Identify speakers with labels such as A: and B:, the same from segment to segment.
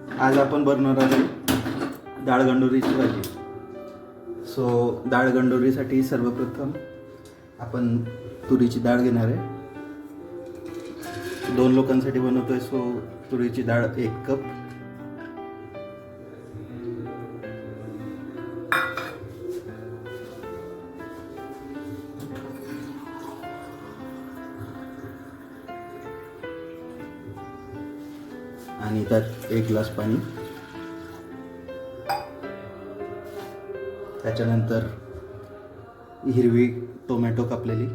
A: आज आपण बनवणार आहे डाळ गंडोरीची भाजी. सो डाळ गंडोरीसाठी सर्वप्रथम आपण तुरीची डाळ घेणार आहे. 2 लोकांसाठी बनवतोय. सो तुरीची डाळ 1 कप, आणि त्यात 1 ग्लास पाणी. त्याच्यानंतर हिरवी टोमॅटो कापलेली,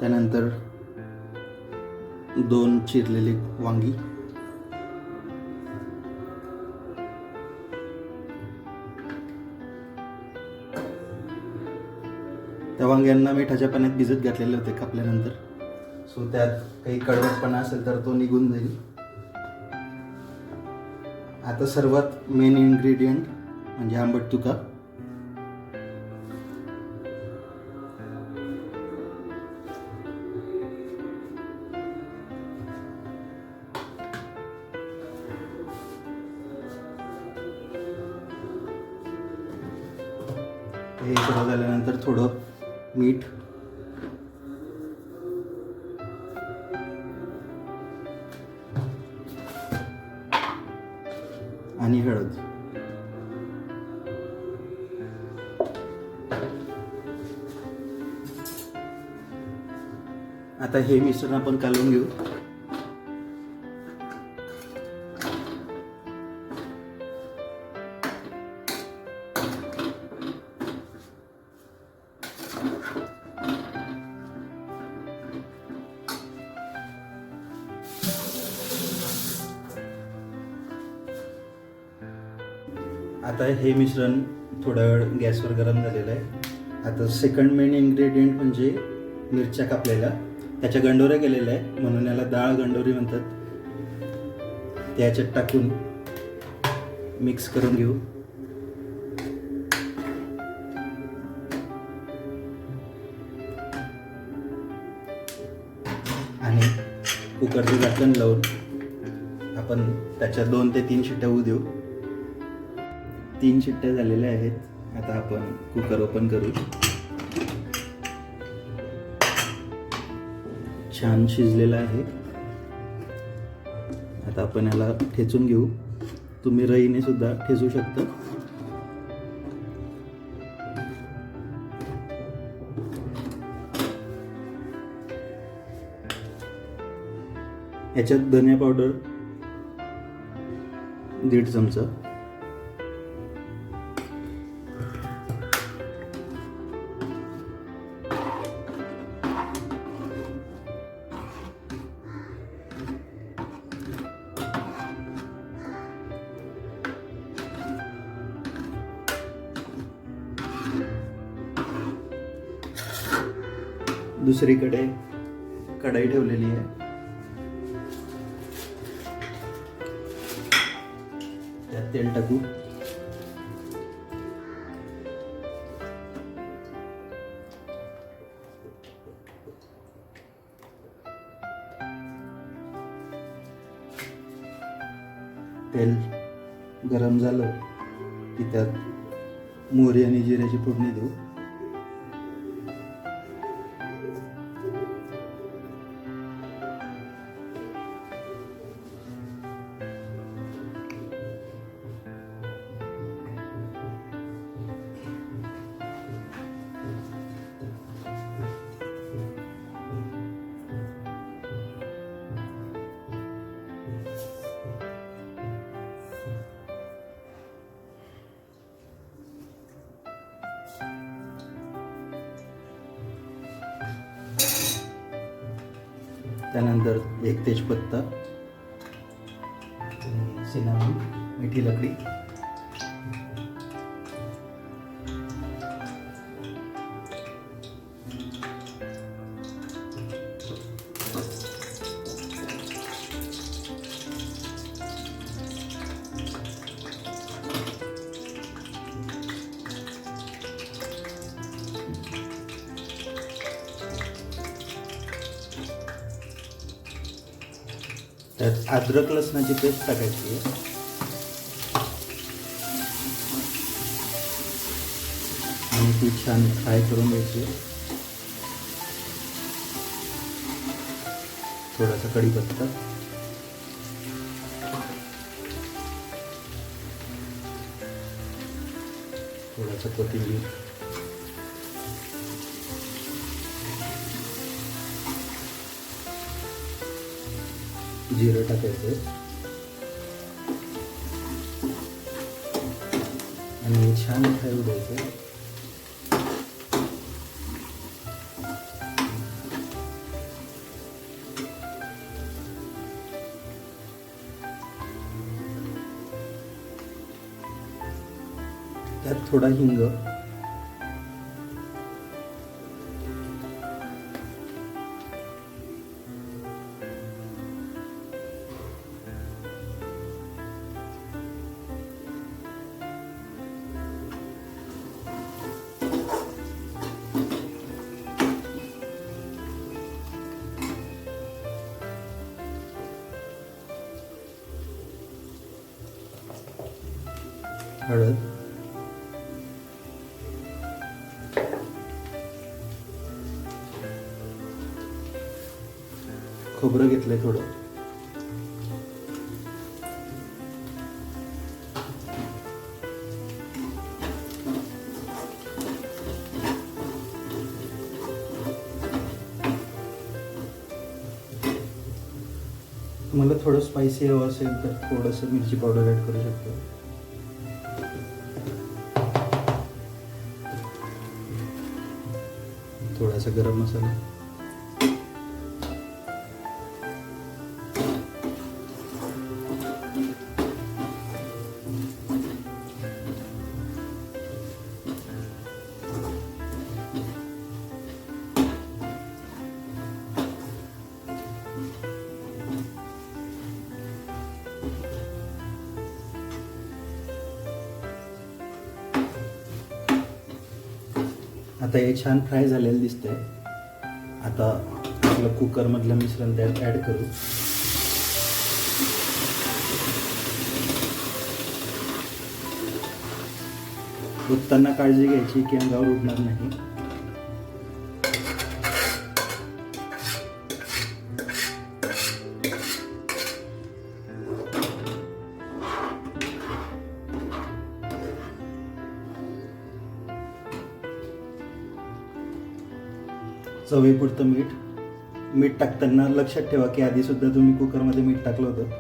A: त्यानंतर 2 चिरलेली वांगी, त्या वांग्यांना मिठाच्या पाण्यात भिजत घातलेले होते कापल्यानंतर. सो त्यात काही कडवटपणा असेल तर तो निघून जाईल. आता सर्वात मेन इन्ग्रेडियंट म्हणजे आंबट चुका. हे सगळं झाल्यानंतर थोडं मीठ, आणि हळद. आता हे मिश्रण आपण कालवून घेऊ. आता हे मिश्रण थोडा वेळ गॅसवर गरम झालेलं आहे. आता सेकंड मेन इन्ग्रेडियंट म्हणजे मिरच्या कापलेल्या, त्याच्या गंडोऱ्या केलेल्या आहे म्हणून याला डाळ गंडोरी म्हणतात. त्या याच्यात टाकून मिक्स करून घेऊ. आणि कुकरचं झाकण लावून आपण त्याच्या 2 ते 3 शिट्ट्या होऊ देऊ. 3 शिट्ट्या झालेल्या आहेत. आता आपण कुकर ओपन करू. छान शिजलेला आहे. आता आपण याला ठेचून घेऊ. तुम्ही रईने सुद्धा ठेचू शकता. याच्यात धनिया पावडर 1.5 चमचा, दुसरीकडे कढई ठेवलेली आहे. त्यात तेल टाकू. तेल गरम झालं की त्यात मोहरी आणि जिऱ्याची फोडणी देऊ. त्यानंतर 1 तेजपत्ता, सिनामन, मिठी लकडी, त्यात अद्रक लसणाची पेस्ट टाकायची आहे. आणि ती छान फ्राय करून घ्यायची. थोडासा कढीपत्ता, थोडासा कोथिंबीर, जिरं टाकायचं आणि छान फ्राय होऊ द्यायचं. त्यात थोडा हिंग, हळद, खोबरं घेतलंय थोडं, तुम्हाला थोडं स्पायसी हवं असेल तर थोडंसं मिरची पावडर ॲड करू शकतो. थोडासा गरम मसाला, आता हे छान फ्राय झालेलं दिसतंय. आता आपलं कुकरमधलं मिश्रण त्यात ॲड करू. ओतताना काळजी घ्यायची की अंगावर उडणार नाही. चवीपुरतं मीठ टाकताना लक्षात ठेवा की आधी सुद्धा तुम्ही कुकरमध्ये मीठ टाकलं होतं.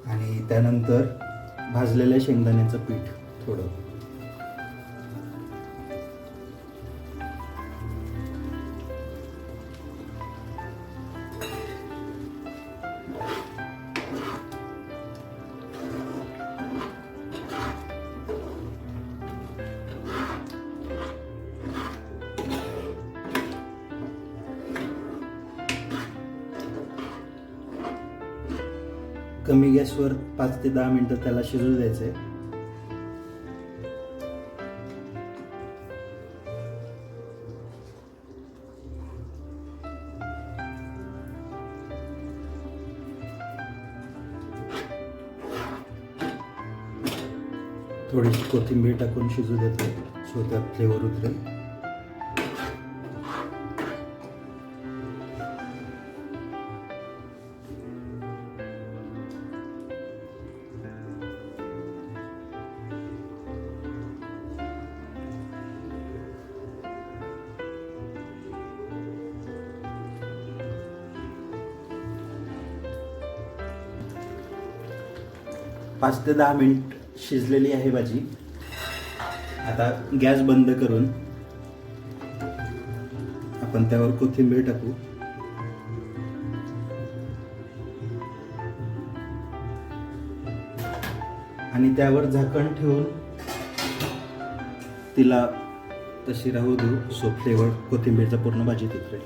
A: आणि त्यानंतर भाजलेल्या शेंगदाण्याचं पीठ थोडं, कमी गॅसवर 5 ते 10 मिनिटं त्याला शिजू द्यायचे. थोडीशी कोथिंबीर टाकून शिजू देते, सो त्यात फ्लेवर उतरेल. पाच ते 10 मिनिट शिजलेली आहे भाजी. आता गॅस बंद करून आपण त्यावर कोथिंबीर टाकू. आणि त्यावर झाकण ठेवून तिला तशी राहू देऊ, सो फ्लेवर कोथिंबीरचा पूर्ण भाजीत उतरेल.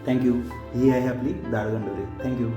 A: थँक्यू. ही आहे आपली डाळ गंडोरी. थँक्यू.